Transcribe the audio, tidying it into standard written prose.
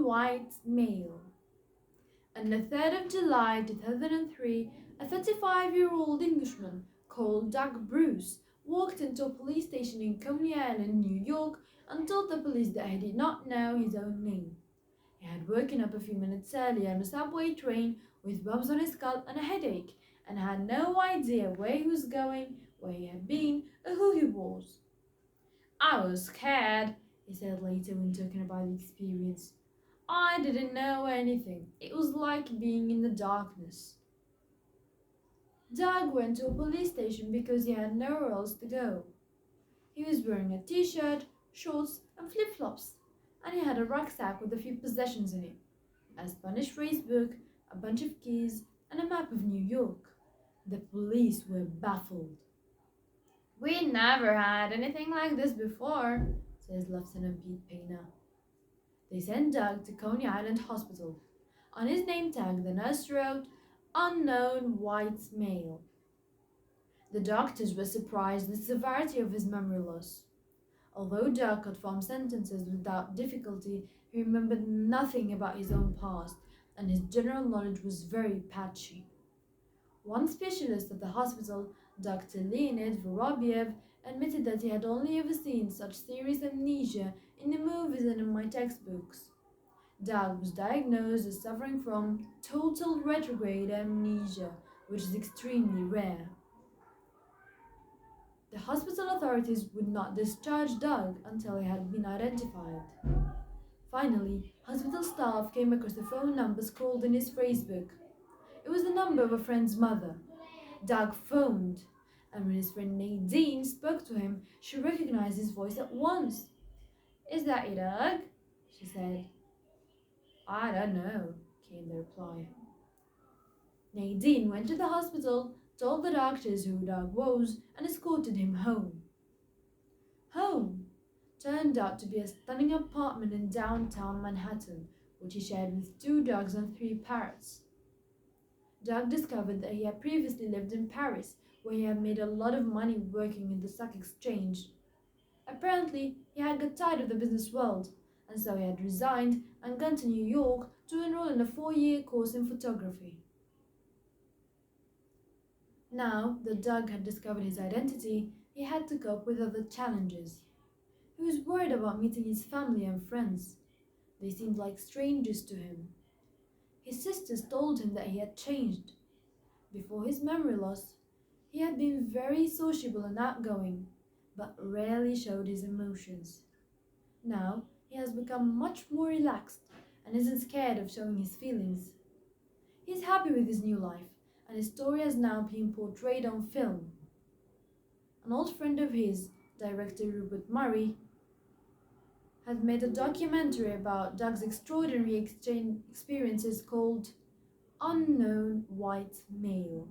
white male. On the 3rd of July 2003, a 35-year-old Englishman called Doug Bruce walked into a police station in Coney Island, New York, and told the police that he did not know his own name. He had woken up a few minutes earlier on a subway train with bumps on his skull and a headache, and had no idea where he was going, where he had been, or who he was. "I was scared," he said later when talking about the experience. "I didn't know anything. It was like being in the darkness." Doug went to a police station because he had nowhere else to go. He was wearing a t-shirt, shorts, and flip-flops, and he had a rucksack with a few possessions in it: a Spanish phrase book, a bunch of keys, and a map of New York. The police were baffled. "We never had anything like this before," says Lieutenant Pete Payne. They sent Doug to Coney Island Hospital. On his name tag, the nurse wrote, "Unknown white male." The doctors were surprised at the severity of his memory loss. Although Doug could form sentences without difficulty, he remembered nothing about his own past, and his general knowledge was very patchy. One specialist at the hospital, Dr. Leonid Vorobiev, admitted that he had only ever seen such serious amnesia in the movies and in my textbooks. Doug was diagnosed as suffering from total retrograde amnesia, which is extremely rare. The hospital authorities would not discharge Doug until he had been identified. Finally, hospital staff came across the phone numbers called in his phrasebook. It was the number of a friend's mother. Doug phoned, and when his friend Nadine spoke to him, she recognized his voice at once. "Is that you, Doug?" she said. "I don't know," came the reply. Nadine went to the hospital, told the doctors who Doug was, and escorted him home. Home turned out to be a stunning apartment in downtown Manhattan, which he shared with 2 dogs and 3 parrots. Doug discovered that he had previously lived in Paris, where he had made a lot of money working in the stock exchange. Apparently, he had got tired of the business world, and so he had resigned and gone to New York to enroll in a 4-year course in photography. Now that Doug had discovered his identity, he had to cope with other challenges. He was worried about meeting his family and friends. They seemed like strangers to him. His sisters told him that he had changed. Before his memory loss, he had been very sociable and outgoing, but rarely showed his emotions. Now he has become much more relaxed and isn't scared of showing his feelings. He is happy with his new life, and his story has now been portrayed on film. An old friend of his, director Rupert Murray, had made a documentary about Doug's extraordinary exchange experiences called Unknown White Male.